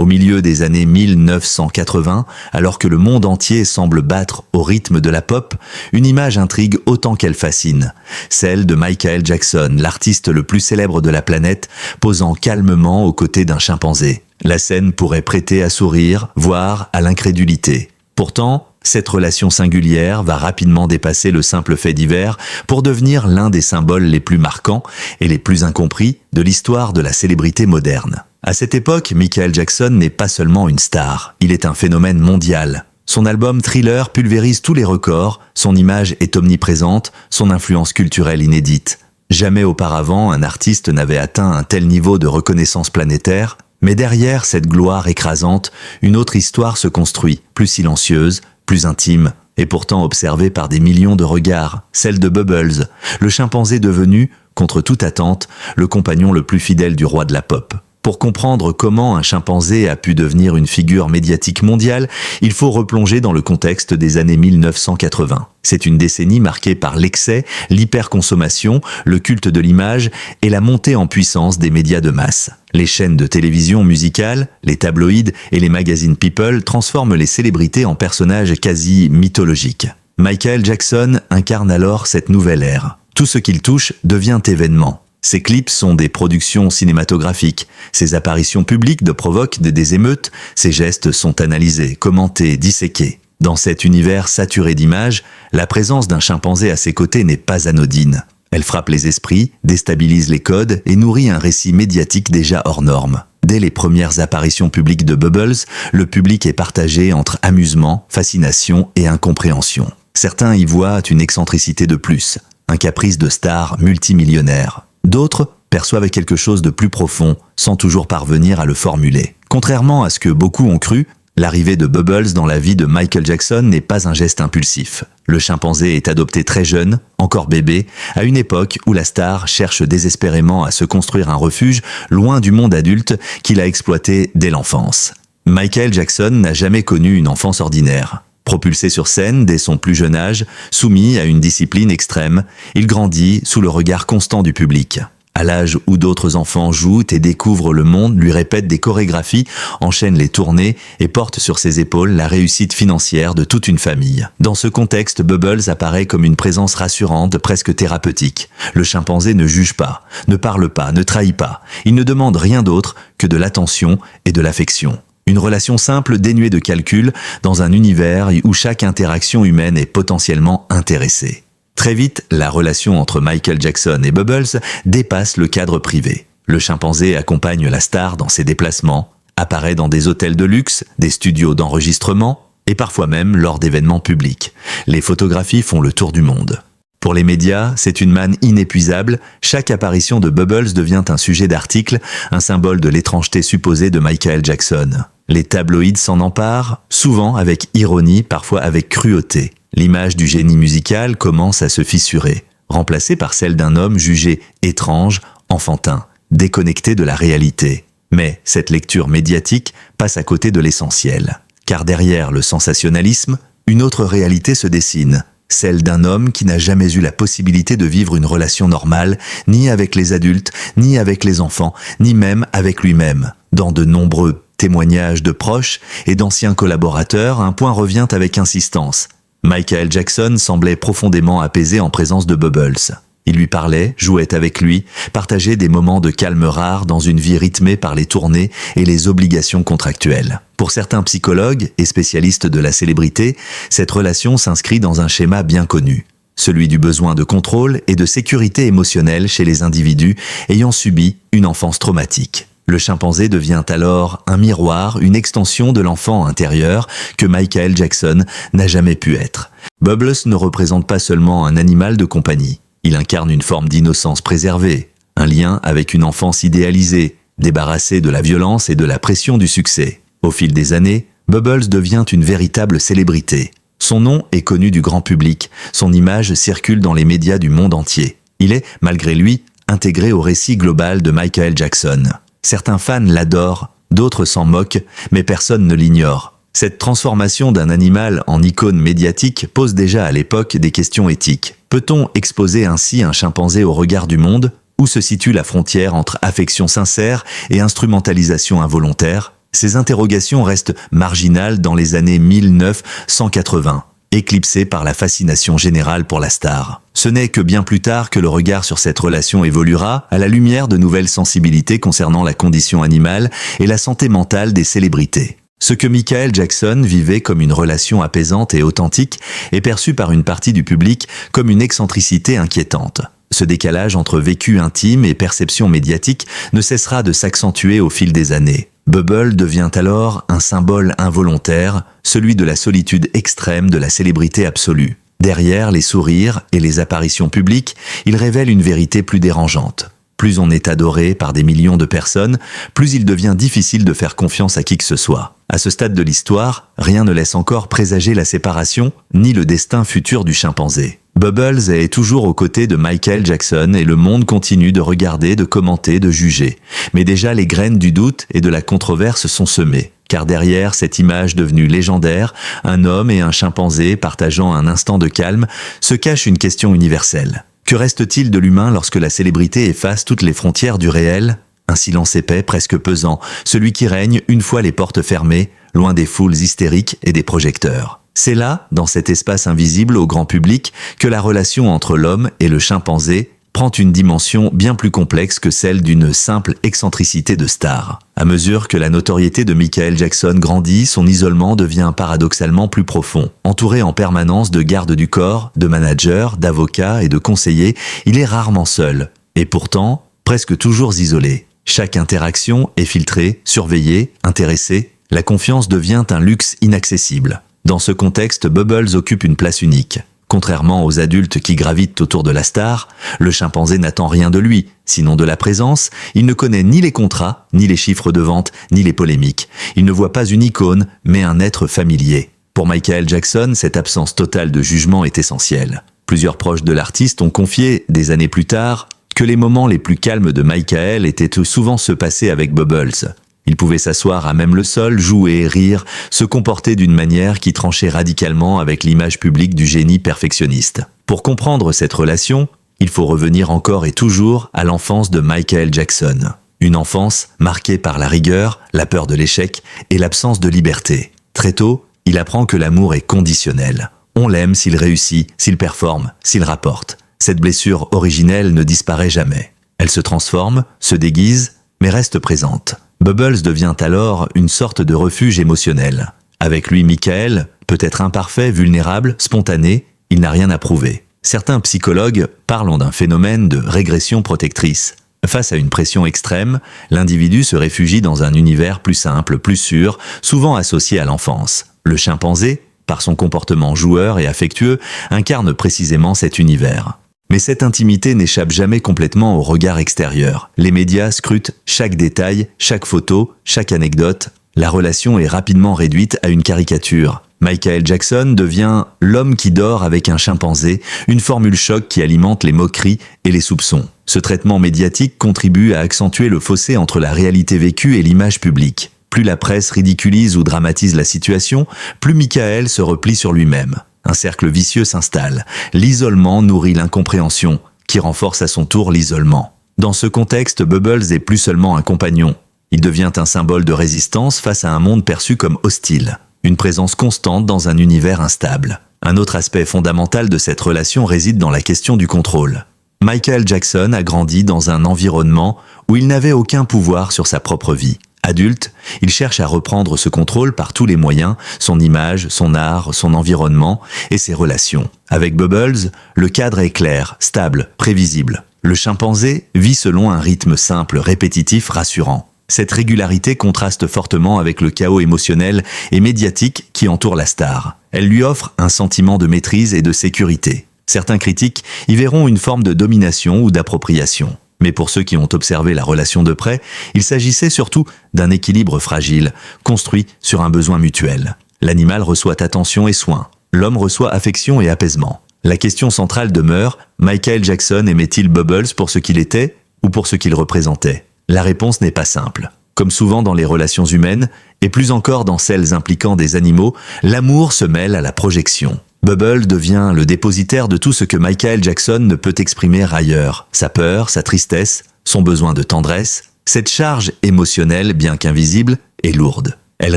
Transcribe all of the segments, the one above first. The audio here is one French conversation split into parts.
Au milieu des années 1980, alors que le monde entier semble battre au rythme de la pop, une image intrigue autant qu'elle fascine. Celle de Michael Jackson, l'artiste le plus célèbre de la planète, posant calmement aux côtés d'un chimpanzé. La scène pourrait prêter à sourire, voire à l'incrédulité. Pourtant, cette relation singulière va rapidement dépasser le simple fait divers pour devenir l'un des symboles les plus marquants et les plus incompris de l'histoire de la célébrité moderne. À cette époque, Michael Jackson n'est pas seulement une star, il est un phénomène mondial. Son album Thriller pulvérise tous les records, son image est omniprésente, son influence culturelle inédite. Jamais auparavant un artiste n'avait atteint un tel niveau de reconnaissance planétaire, mais derrière cette gloire écrasante, une autre histoire se construit, plus silencieuse, plus intime, et pourtant observée par des millions de regards, celle de Bubbles, le chimpanzé devenu, contre toute attente, le compagnon le plus fidèle du roi de la pop. Pour comprendre comment un chimpanzé a pu devenir une figure médiatique mondiale, il faut replonger dans le contexte des années 1980. C'est une décennie marquée par l'excès, l'hyperconsommation, le culte de l'image et la montée en puissance des médias de masse. Les chaînes de télévision musicales, les tabloïds et les magazines People transforment les célébrités en personnages quasi mythologiques. Michael Jackson incarne alors cette nouvelle ère. Tout ce qu'il touche devient événement. Ses clips sont des productions cinématographiques, ses apparitions publiques provoquent des émeutes, ses gestes sont analysés, commentés, disséqués. Dans cet univers saturé d'images, la présence d'un chimpanzé à ses côtés n'est pas anodine. Elle frappe les esprits, déstabilise les codes et nourrit un récit médiatique déjà hors norme. Dès les premières apparitions publiques de Bubbles, le public est partagé entre amusement, fascination et incompréhension. Certains y voient une excentricité de plus, un caprice de star multimillionnaire. D'autres perçoivent quelque chose de plus profond, sans toujours parvenir à le formuler. Contrairement à ce que beaucoup ont cru, l'arrivée de Bubbles dans la vie de Michael Jackson n'est pas un geste impulsif. Le chimpanzé est adopté très jeune, encore bébé, à une époque où la star cherche désespérément à se construire un refuge loin du monde adulte qu'il a exploité dès l'enfance. Michael Jackson n'a jamais connu une enfance ordinaire. Propulsé sur scène dès son plus jeune âge, soumis à une discipline extrême, il grandit sous le regard constant du public. À l'âge où d'autres enfants jouent et découvrent le monde, lui répètent des chorégraphies, enchaînent les tournées et portent sur ses épaules la réussite financière de toute une famille. Dans ce contexte, Bubbles apparaît comme une présence rassurante, presque thérapeutique. Le chimpanzé ne juge pas, ne parle pas, ne trahit pas. Il ne demande rien d'autre que de l'attention et de l'affection. Une relation simple dénuée de calcul dans un univers où chaque interaction humaine est potentiellement intéressée. Très vite, la relation entre Michael Jackson et Bubbles dépasse le cadre privé. Le chimpanzé accompagne la star dans ses déplacements, apparaît dans des hôtels de luxe, des studios d'enregistrement et parfois même lors d'événements publics. Les photographies font le tour du monde. Pour les médias, c'est une manne inépuisable. Chaque apparition de Bubbles devient un sujet d'article, un symbole de l'étrangeté supposée de Michael Jackson. Les tabloïds s'en emparent, souvent avec ironie, parfois avec cruauté. L'image du génie musical commence à se fissurer, remplacée par celle d'un homme jugé étrange, enfantin, déconnecté de la réalité. Mais cette lecture médiatique passe à côté de l'essentiel. Car derrière le sensationnalisme, une autre réalité se dessine. Celle d'un homme qui n'a jamais eu la possibilité de vivre une relation normale, ni avec les adultes, ni avec les enfants, ni même avec lui-même. Dans de nombreux témoignages de proches et d'anciens collaborateurs, un point revient avec insistance. Michael Jackson semblait profondément apaisé en présence de Bubbles. Il lui parlait, jouait avec lui, partageait des moments de calme rares dans une vie rythmée par les tournées et les obligations contractuelles. Pour certains psychologues et spécialistes de la célébrité, cette relation s'inscrit dans un schéma bien connu, celui du besoin de contrôle et de sécurité émotionnelle chez les individus ayant subi une enfance traumatique. Le chimpanzé devient alors un miroir, une extension de l'enfant intérieur que Michael Jackson n'a jamais pu être. Bubbles ne représente pas seulement un animal de compagnie. Il incarne une forme d'innocence préservée, un lien avec une enfance idéalisée, débarrassée de la violence et de la pression du succès. Au fil des années, Bubbles devient une véritable célébrité. Son nom est connu du grand public, son image circule dans les médias du monde entier. Il est, malgré lui, intégré au récit global de Michael Jackson. Certains fans l'adorent, d'autres s'en moquent, mais personne ne l'ignore. Cette transformation d'un animal en icône médiatique pose déjà à l'époque des questions éthiques. Peut-on exposer ainsi un chimpanzé au regard du monde? Où se situe la frontière entre affection sincère et instrumentalisation involontaire? Ces interrogations restent marginales dans les années 1980, éclipsées par la fascination générale pour la star. Ce n'est que bien plus tard que le regard sur cette relation évoluera à la lumière de nouvelles sensibilités concernant la condition animale et la santé mentale des célébrités. Ce que Michael Jackson vivait comme une relation apaisante et authentique est perçu par une partie du public comme une excentricité inquiétante. Ce décalage entre vécu intime et perception médiatique ne cessera de s'accentuer au fil des années. Bubble devient alors un symbole involontaire, celui de la solitude extrême de la célébrité absolue. Derrière les sourires et les apparitions publiques, il révèle une vérité plus dérangeante. Plus on est adoré par des millions de personnes, plus il devient difficile de faire confiance à qui que ce soit. À ce stade de l'histoire, rien ne laisse encore présager la séparation, ni le destin futur du chimpanzé. Bubbles est toujours aux côtés de Michael Jackson et le monde continue de regarder, de commenter, de juger. Mais déjà les graines du doute et de la controverse sont semées. Car derrière cette image devenue légendaire, un homme et un chimpanzé partageant un instant de calme, se cache une question universelle. Que reste-t-il de l'humain lorsque la célébrité efface toutes les frontières du réel ? Un silence épais, presque pesant, celui qui règne une fois les portes fermées, loin des foules hystériques et des projecteurs. C'est là, dans cet espace invisible au grand public, que la relation entre l'homme et le chimpanzé prend une dimension bien plus complexe que celle d'une simple excentricité de star. À mesure que la notoriété de Michael Jackson grandit, son isolement devient paradoxalement plus profond. Entouré en permanence de gardes du corps, de managers, d'avocats et de conseillers, il est rarement seul, et pourtant presque toujours isolé. Chaque interaction est filtrée, surveillée, intéressée. La confiance devient un luxe inaccessible. Dans ce contexte, Bubbles occupe une place unique. Contrairement aux adultes qui gravitent autour de la star, le chimpanzé n'attend rien de lui, sinon de la présence. Il ne connaît ni les contrats, ni les chiffres de vente, ni les polémiques. Il ne voit pas une icône, mais un être familier. Pour Michael Jackson, cette absence totale de jugement est essentielle. Plusieurs proches de l'artiste ont confié, des années plus tard, que les moments les plus calmes de Michael étaient souvent se passer avec Bubbles. Il pouvait s'asseoir à même le sol, jouer, rire, se comporter d'une manière qui tranchait radicalement avec l'image publique du génie perfectionniste. Pour comprendre cette relation, il faut revenir encore et toujours à l'enfance de Michael Jackson. Une enfance marquée par la rigueur, la peur de l'échec et l'absence de liberté. Très tôt, il apprend que l'amour est conditionnel. On l'aime s'il réussit, s'il performe, s'il rapporte. Cette blessure originelle ne disparaît jamais. Elle se transforme, se déguise, mais reste présente. Bubbles devient alors une sorte de refuge émotionnel. Avec lui, Michael, peut-être imparfait, vulnérable, spontané, il n'a rien à prouver. Certains psychologues parlent d'un phénomène de régression protectrice. Face à une pression extrême, l'individu se réfugie dans un univers plus simple, plus sûr, souvent associé à l'enfance. Le chimpanzé, par son comportement joueur et affectueux, incarne précisément cet univers. Mais cette intimité n'échappe jamais complètement au regard extérieur. Les médias scrutent chaque détail, chaque photo, chaque anecdote. La relation est rapidement réduite à une caricature. Michael Jackson devient l'homme qui dort avec un chimpanzé, une formule choc qui alimente les moqueries et les soupçons. Ce traitement médiatique contribue à accentuer le fossé entre la réalité vécue et l'image publique. Plus la presse ridiculise ou dramatise la situation, plus Michael se replie sur lui-même. Un cercle vicieux s'installe. L'isolement nourrit l'incompréhension, qui renforce à son tour l'isolement. Dans ce contexte, Bubbles est plus seulement un compagnon. Il devient un symbole de résistance face à un monde perçu comme hostile. Une présence constante dans un univers instable. Un autre aspect fondamental de cette relation réside dans la question du contrôle. Michael Jackson a grandi dans un environnement où il n'avait aucun pouvoir sur sa propre vie. Adulte, il cherche à reprendre ce contrôle par tous les moyens, son image, son art, son environnement et ses relations. Avec Bubbles, le cadre est clair, stable, prévisible. Le chimpanzé vit selon un rythme simple, répétitif, rassurant. Cette régularité contraste fortement avec le chaos émotionnel et médiatique qui entoure la star. Elle lui offre un sentiment de maîtrise et de sécurité. Certains critiques y verront une forme de domination ou d'appropriation. Mais pour ceux qui ont observé la relation de près, il s'agissait surtout d'un équilibre fragile, construit sur un besoin mutuel. L'animal reçoit attention et soin. L'homme reçoit affection et apaisement. La question centrale demeure, Michael Jackson aimait-il Bubbles pour ce qu'il était ou pour ce qu'il représentait ? La réponse n'est pas simple. Comme souvent dans les relations humaines, et plus encore dans celles impliquant des animaux, l'amour se mêle à la projection. Bubble devient le dépositaire de tout ce que Michael Jackson ne peut exprimer ailleurs. Sa peur, sa tristesse, son besoin de tendresse. Cette charge émotionnelle, bien qu'invisible, est lourde. Elle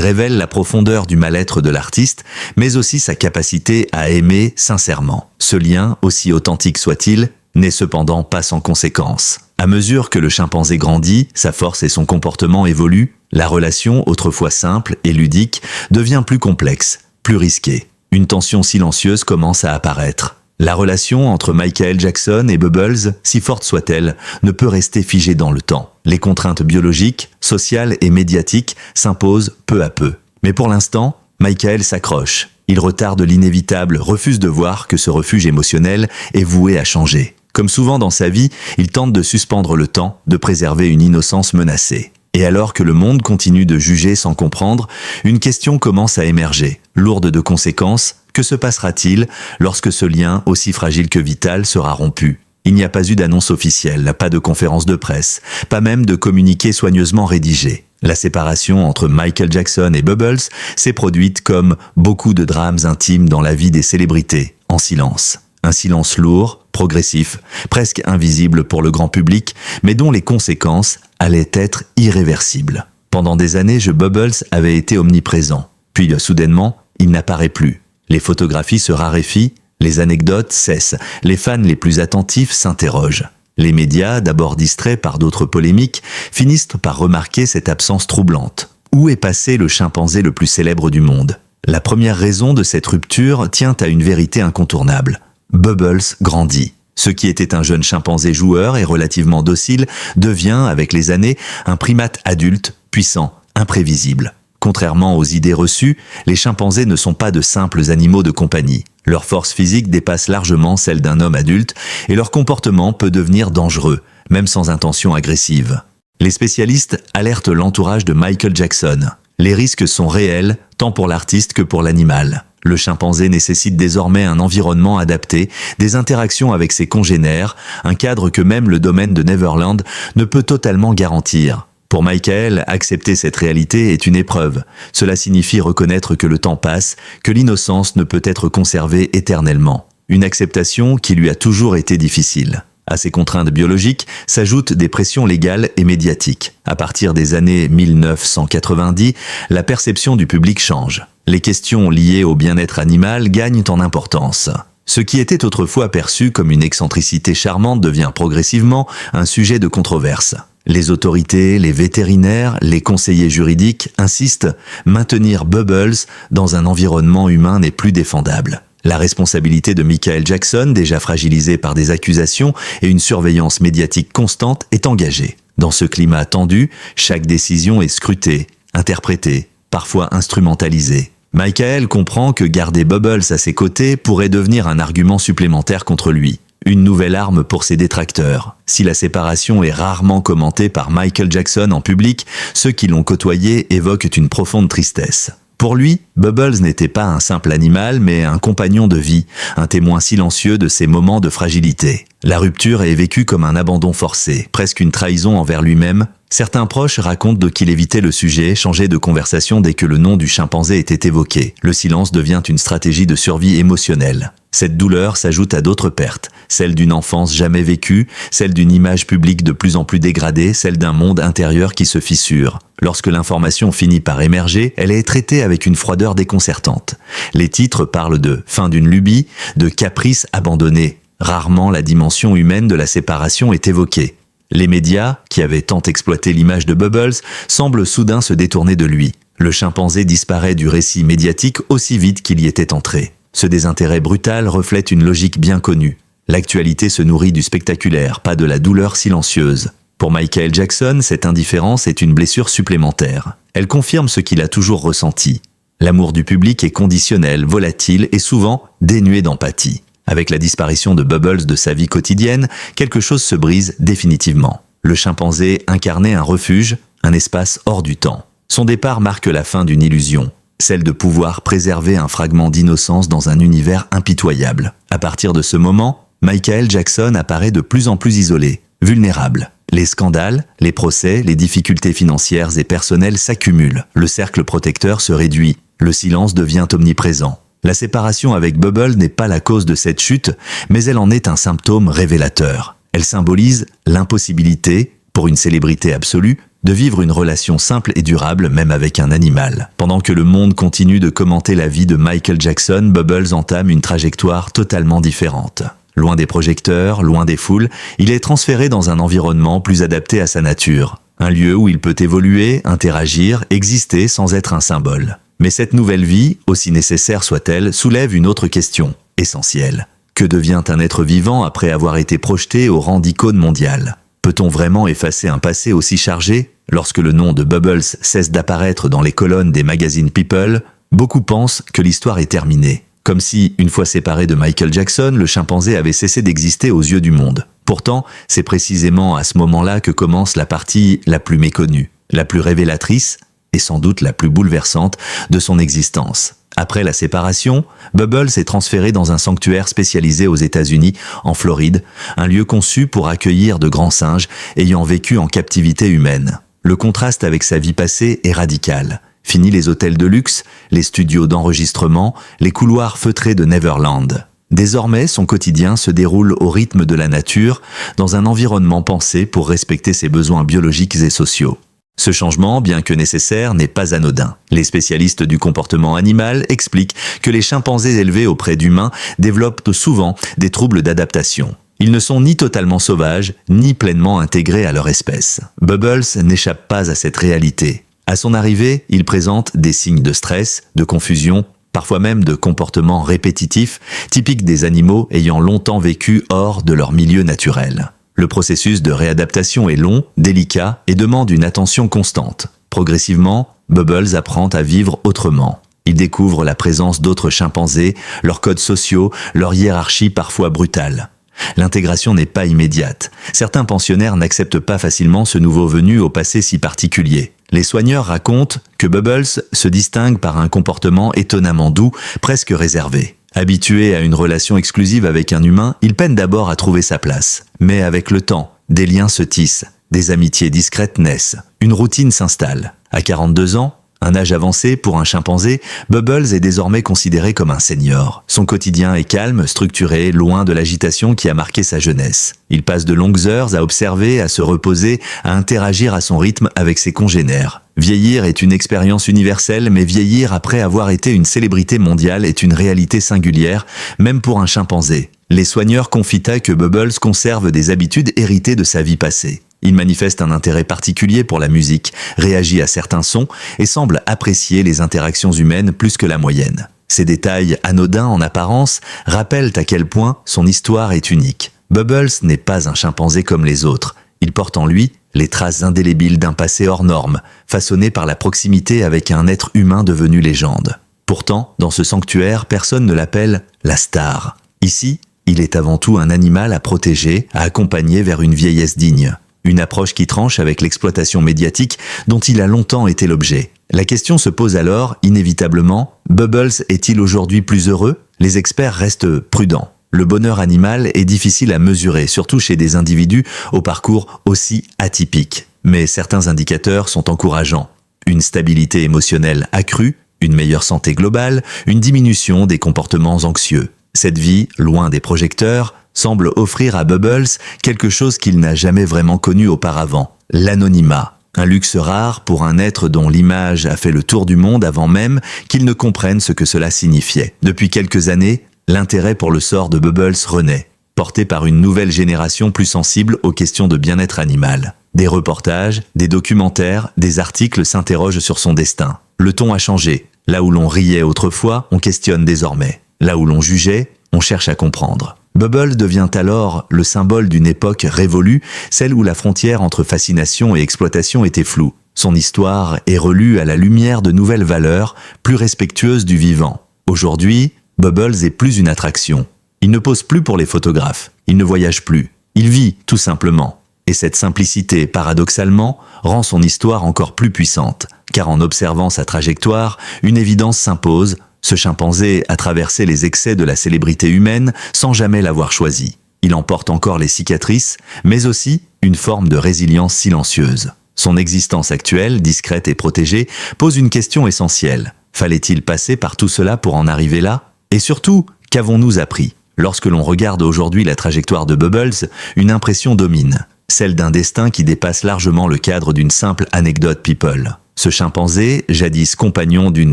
révèle la profondeur du mal-être de l'artiste, mais aussi sa capacité à aimer sincèrement. Ce lien, aussi authentique soit-il, n'est cependant pas sans conséquences. À mesure que le chimpanzé grandit, sa force et son comportement évoluent, la relation, autrefois simple et ludique, devient plus complexe, plus risquée. Une tension silencieuse commence à apparaître. La relation entre Michael Jackson et Bubbles, si forte soit-elle, ne peut rester figée dans le temps. Les contraintes biologiques, sociales et médiatiques s'imposent peu à peu. Mais pour l'instant, Michael s'accroche. Il retarde l'inévitable, refuse de voir que ce refuge émotionnel est voué à changer. Comme souvent dans sa vie, il tente de suspendre le temps, de préserver une innocence menacée. Et alors que le monde continue de juger sans comprendre, une question commence à émerger, lourde de conséquences. Que se passera-t-il lorsque ce lien, aussi fragile que vital, sera rompu? Il n'y a pas eu d'annonce officielle, pas de conférence de presse, pas même de communiqué soigneusement rédigé. La séparation entre Michael Jackson et Bubbles s'est produite comme beaucoup de drames intimes dans la vie des célébrités, en silence. Un silence lourd, progressif, presque invisible pour le grand public, mais dont les conséquences allaient être irréversibles. Pendant des années, Bubbles avait été omniprésent. Puis, soudainement, il n'apparaît plus. Les photographies se raréfient, les anecdotes cessent, les fans les plus attentifs s'interrogent. Les médias, d'abord distraits par d'autres polémiques, finissent par remarquer cette absence troublante. Où est passé le chimpanzé le plus célèbre du monde? La première raison de cette rupture tient à une vérité incontournable. Bubbles grandit. Ce qui était un jeune chimpanzé joueur et relativement docile devient, avec les années, un primate adulte, puissant, imprévisible. Contrairement aux idées reçues, les chimpanzés ne sont pas de simples animaux de compagnie. Leur force physique dépasse largement celle d'un homme adulte et leur comportement peut devenir dangereux, même sans intention agressive. Les spécialistes alertent l'entourage de Michael Jackson. Les risques sont réels, tant pour l'artiste que pour l'animal. Le chimpanzé nécessite désormais un environnement adapté, des interactions avec ses congénères, un cadre que même le domaine de Neverland ne peut totalement garantir. Pour Michael, accepter cette réalité est une épreuve. Cela signifie reconnaître que le temps passe, que l'innocence ne peut être conservée éternellement. Une acceptation qui lui a toujours été difficile. À ces contraintes biologiques s'ajoutent des pressions légales et médiatiques. À partir des années 1990, la perception du public change. Les questions liées au bien-être animal gagnent en importance. Ce qui était autrefois perçu comme une excentricité charmante devient progressivement un sujet de controverse. Les autorités, les vétérinaires, les conseillers juridiques insistent, maintenir Bubbles dans un environnement humain n'est plus défendable. La responsabilité de Michael Jackson, déjà fragilisée par des accusations et une surveillance médiatique constante, est engagée. Dans ce climat tendu, chaque décision est scrutée, interprétée, parfois instrumentalisée. Michael comprend que garder Bubbles à ses côtés pourrait devenir un argument supplémentaire contre lui. Une nouvelle arme pour ses détracteurs. Si la séparation est rarement commentée par Michael Jackson en public, ceux qui l'ont côtoyé évoquent une profonde tristesse. Pour lui, Bubbles n'était pas un simple animal, mais un compagnon de vie, un témoin silencieux de ses moments de fragilité. La rupture est vécue comme un abandon forcé, presque une trahison envers lui-même. Certains proches racontent qu'il évitait le sujet, changeait de conversation dès que le nom du chimpanzé était évoqué. Le silence devient une stratégie de survie émotionnelle. Cette douleur s'ajoute à d'autres pertes, celle d'une enfance jamais vécue, celle d'une image publique de plus en plus dégradée, celle d'un monde intérieur qui se fissure. Lorsque l'information finit par émerger, elle est traitée avec une froideur déconcertante. Les titres parlent de « fin d'une lubie », de « caprice abandonné ». Rarement la dimension humaine de la séparation est évoquée. Les médias, qui avaient tant exploité l'image de Bubbles, semblent soudain se détourner de lui. Le chimpanzé disparaît du récit médiatique aussi vite qu'il y était entré. Ce désintérêt brutal reflète une logique bien connue. L'actualité se nourrit du spectaculaire, pas de la douleur silencieuse. Pour Michael Jackson, cette indifférence est une blessure supplémentaire. Elle confirme ce qu'il a toujours ressenti. L'amour du public est conditionnel, volatile et souvent dénué d'empathie. Avec la disparition de Bubbles de sa vie quotidienne, quelque chose se brise définitivement. Le chimpanzé incarnait un refuge, un espace hors du temps. Son départ marque la fin d'une illusion, celle de pouvoir préserver un fragment d'innocence dans un univers impitoyable. À partir de ce moment, Michael Jackson apparaît de plus en plus isolé, vulnérable. Les scandales, les procès, les difficultés financières et personnelles s'accumulent. Le cercle protecteur se réduit. Le silence devient omniprésent. La séparation avec Bubbles n'est pas la cause de cette chute, mais elle en est un symptôme révélateur. Elle symbolise l'impossibilité, pour une célébrité absolue, de vivre une relation simple et durable même avec un animal. Pendant que le monde continue de commenter la vie de Michael Jackson, Bubbles entame une trajectoire totalement différente. Loin des projecteurs, loin des foules, il est transféré dans un environnement plus adapté à sa nature. Un lieu où il peut évoluer, interagir, exister sans être un symbole. Mais cette nouvelle vie, aussi nécessaire soit-elle, soulève une autre question, essentielle. Que devient un être vivant après avoir été projeté au rang d'icône mondiale ? Peut-on vraiment effacer un passé aussi chargé ? Lorsque le nom de Bubbles cesse d'apparaître dans les colonnes des magazines People, beaucoup pensent que l'histoire est terminée. Comme si, une fois séparé de Michael Jackson, le chimpanzé avait cessé d'exister aux yeux du monde. Pourtant, c'est précisément à ce moment-là que commence la partie la plus méconnue, la plus révélatrice et sans doute la plus bouleversante de son existence. Après la séparation, Bubbles est transféré dans un sanctuaire spécialisé aux États-Unis, en Floride, un lieu conçu pour accueillir de grands singes ayant vécu en captivité humaine. Le contraste avec sa vie passée est radical. Fini les hôtels de luxe, les studios d'enregistrement, les couloirs feutrés de Neverland. Désormais, son quotidien se déroule au rythme de la nature, dans un environnement pensé pour respecter ses besoins biologiques et sociaux. Ce changement, bien que nécessaire, n'est pas anodin. Les spécialistes du comportement animal expliquent que les chimpanzés élevés auprès d'humains développent souvent des troubles d'adaptation. Ils ne sont ni totalement sauvages, ni pleinement intégrés à leur espèce. Bubbles n'échappe pas à cette réalité. À son arrivée, il présente des signes de stress, de confusion, parfois même de comportements répétitifs, typiques des animaux ayant longtemps vécu hors de leur milieu naturel. Le processus de réadaptation est long, délicat et demande une attention constante. Progressivement, Bubbles apprend à vivre autrement. Il découvre la présence d'autres chimpanzés, leurs codes sociaux, leur hiérarchie parfois brutale. L'intégration n'est pas immédiate. Certains pensionnaires n'acceptent pas facilement ce nouveau venu au passé si particulier. Les soigneurs racontent que Bubbles se distingue par un comportement étonnamment doux, presque réservé. Habitué à une relation exclusive avec un humain, il peine d'abord à trouver sa place. Mais avec le temps, des liens se tissent, des amitiés discrètes naissent, une routine s'installe. À 42 ans, un âge avancé pour un chimpanzé, Bubbles est désormais considéré comme un senior. Son quotidien est calme, structuré, loin de l'agitation qui a marqué sa jeunesse. Il passe de longues heures à observer, à se reposer, à interagir à son rythme avec ses congénères. Vieillir est une expérience universelle, mais vieillir après avoir été une célébrité mondiale est une réalité singulière, même pour un chimpanzé. Les soigneurs confient que Bubbles conserve des habitudes héritées de sa vie passée. Il manifeste un intérêt particulier pour la musique, réagit à certains sons et semble apprécier les interactions humaines plus que la moyenne. Ces détails anodins en apparence rappellent à quel point son histoire est unique. Bubbles n'est pas un chimpanzé comme les autres. Il porte en lui les traces indélébiles d'un passé hors norme, façonné par la proximité avec un être humain devenu légende. Pourtant, dans ce sanctuaire, personne ne l'appelle la star. Ici, il est avant tout un animal à protéger, à accompagner vers une vieillesse digne. Une approche qui tranche avec l'exploitation médiatique dont il a longtemps été l'objet. La question se pose alors, inévitablement, Bubbles est-il aujourd'hui plus heureux ? Les experts restent prudents. Le bonheur animal est difficile à mesurer, surtout chez des individus au parcours aussi atypique. Mais certains indicateurs sont encourageants. Une stabilité émotionnelle accrue, une meilleure santé globale, une diminution des comportements anxieux. Cette vie, loin des projecteurs, semble offrir à Bubbles quelque chose qu'il n'a jamais vraiment connu auparavant, l'anonymat. Un luxe rare pour un être dont l'image a fait le tour du monde avant même qu'il ne comprenne ce que cela signifiait. Depuis quelques années, l'intérêt pour le sort de Bubbles renaît, porté par une nouvelle génération plus sensible aux questions de bien-être animal. Des reportages, des documentaires, des articles s'interrogent sur son destin. Le ton a changé. Là où l'on riait autrefois, on questionne désormais. Là où l'on jugeait, on cherche à comprendre. Bubbles devient alors le symbole d'une époque révolue, celle où la frontière entre fascination et exploitation était floue. Son histoire est relue à la lumière de nouvelles valeurs, plus respectueuses du vivant. Aujourd'hui, Bubbles est plus une attraction. Il ne pose plus pour les photographes, il ne voyage plus, il vit tout simplement. Et cette simplicité, paradoxalement, rend son histoire encore plus puissante, car en observant sa trajectoire, une évidence s'impose. Ce chimpanzé a traversé les excès de la célébrité humaine sans jamais l'avoir choisi. Il en porte encore les cicatrices, mais aussi une forme de résilience silencieuse. Son existence actuelle, discrète et protégée, pose une question essentielle. Fallait-il passer par tout cela pour en arriver là ? Et surtout, qu'avons-nous appris ? Lorsque l'on regarde aujourd'hui la trajectoire de Bubbles, une impression domine. celle d'un destin qui dépasse largement le cadre d'une simple anecdote people. Ce chimpanzé, jadis compagnon d'une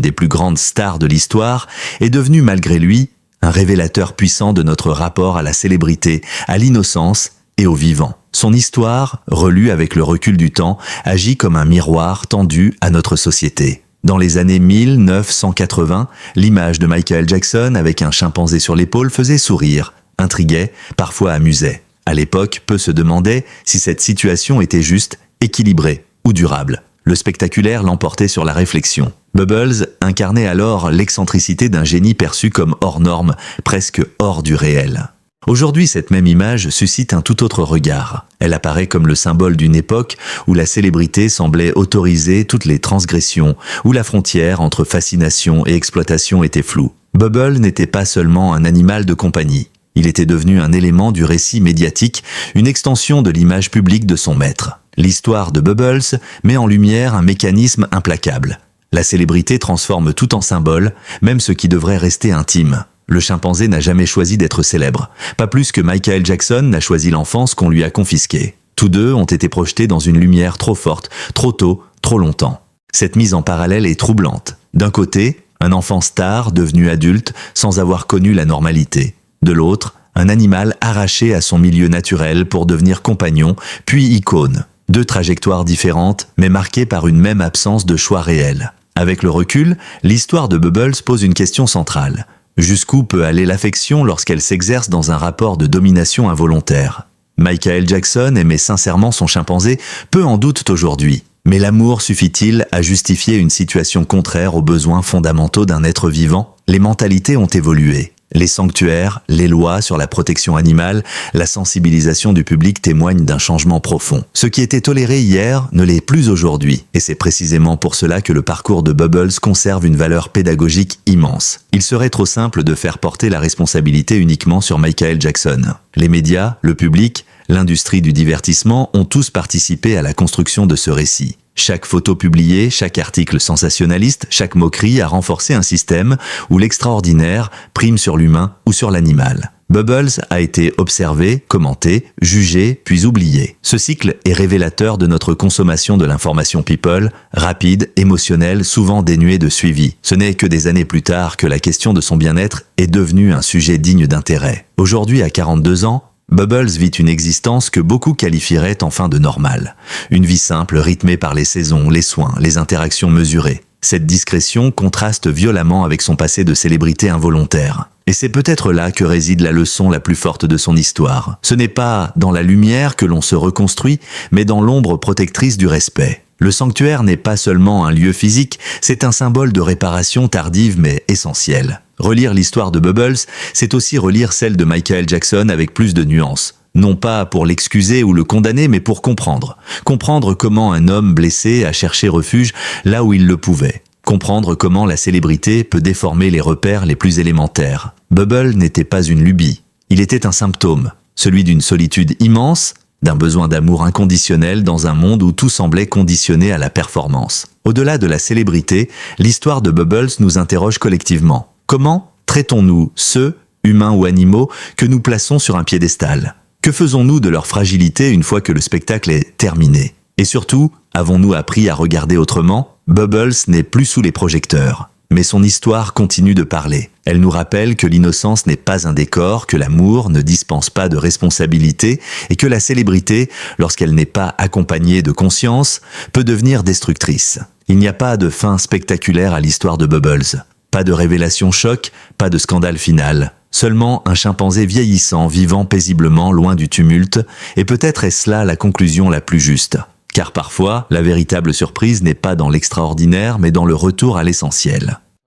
des plus grandes stars de l'histoire, est devenu malgré lui un révélateur puissant de notre rapport à la célébrité, à l'innocence et au vivant. Son histoire, relue avec le recul du temps, agit comme un miroir tendu à notre société. Dans les années 1980, l'image de Michael Jackson avec un chimpanzé sur l'épaule faisait sourire, intriguait, parfois amusait. À l'époque, peu se demandaient si cette situation était juste, équilibrée ou durable. Le spectaculaire l'emportait sur la réflexion. Bubbles incarnait alors l'excentricité d'un génie perçu comme hors norme, presque hors du réel. Aujourd'hui, cette même image suscite un tout autre regard. Elle apparaît comme le symbole d'une époque où la célébrité semblait autoriser toutes les transgressions, où la frontière entre fascination et exploitation était floue. Bubbles n'était pas seulement un animal de compagnie. Il était devenu un élément du récit médiatique, une extension de l'image publique de son maître. L'histoire de Bubbles met en lumière un mécanisme implacable. La célébrité transforme tout en symbole, même ce qui devrait rester intime. Le chimpanzé n'a jamais choisi d'être célèbre, pas plus que Michael Jackson n'a choisi l'enfance qu'on lui a confisquée. Tous deux ont été projetés dans une lumière trop forte, trop tôt, trop longtemps. Cette mise en parallèle est troublante. D'un côté, un enfant star devenu adulte sans avoir connu la normalité. De l'autre, un animal arraché à son milieu naturel pour devenir compagnon, puis icône. Deux trajectoires différentes, mais marquées par une même absence de choix réel. Avec le recul, l'histoire de Bubbles pose une question centrale. Jusqu'où peut aller l'affection lorsqu'elle s'exerce dans un rapport de domination involontaire? Michael Jackson aimait sincèrement son chimpanzé, peu en doutent aujourd'hui. Mais l'amour suffit-il à justifier une situation contraire aux besoins fondamentaux d'un être vivant? Les mentalités ont évolué. Les sanctuaires, les lois sur la protection animale, la sensibilisation du public témoignent d'un changement profond. Ce qui était toléré hier ne l'est plus aujourd'hui. Et c'est précisément pour cela que le parcours de Bubbles conserve une valeur pédagogique immense. Il serait trop simple de faire porter la responsabilité uniquement sur Michael Jackson. Les médias, le public, l'industrie du divertissement ont tous participé à la construction de ce récit. Chaque photo publiée, chaque article sensationnaliste, chaque moquerie a renforcé un système où l'extraordinaire prime sur l'humain ou sur l'animal. Bubbles a été observé, commenté, jugé, puis oublié. Ce cycle est révélateur de notre consommation de l'information people, rapide, émotionnelle, souvent dénuée de suivi. Ce n'est que des années plus tard que la question de son bien-être est devenue un sujet digne d'intérêt. Aujourd'hui, à 42 ans, Bubbles vit une existence que beaucoup qualifieraient enfin de normale. Une vie simple rythmée par les saisons, les soins, les interactions mesurées. Cette discrétion contraste violemment avec son passé de célébrité involontaire. Et c'est peut-être là que réside la leçon la plus forte de son histoire. Ce n'est pas dans la lumière que l'on se reconstruit, mais dans l'ombre protectrice du respect. Le sanctuaire n'est pas seulement un lieu physique, c'est un symbole de réparation tardive mais essentielle. Relire l'histoire de Bubbles, c'est aussi relire celle de Michael Jackson avec plus de nuances. Non pas pour l'excuser ou le condamner, mais pour comprendre. Comprendre comment un homme blessé a cherché refuge là où il le pouvait. Comprendre comment la célébrité peut déformer les repères les plus élémentaires. Bubbles n'était pas une lubie. Il était un symptôme, celui d'une solitude immense, d'un besoin d'amour inconditionnel dans un monde où tout semblait conditionné à la performance. Au-delà de la célébrité, l'histoire de Bubbles nous interroge collectivement. Comment traitons-nous ceux, humains ou animaux, que nous plaçons sur un piédestal? Que faisons-nous de leur fragilité une fois que le spectacle est terminé? Et surtout, avons-nous appris à regarder autrement? Bubbles n'est plus sous les projecteurs. Mais son histoire continue de parler. Elle nous rappelle que l'innocence n'est pas un décor, que l'amour ne dispense pas de responsabilité et que la célébrité, lorsqu'elle n'est pas accompagnée de conscience, peut devenir destructrice. Il n'y a pas de fin spectaculaire à l'histoire de Bubbles. Pas de révélation choc, pas de scandale final. Seulement un chimpanzé vieillissant, vivant paisiblement loin du tumulte, et peut-être est-ce là la conclusion la plus juste. Car parfois, la véritable surprise n'est pas dans l'extraordinaire, mais dans le retour à l'essentiel.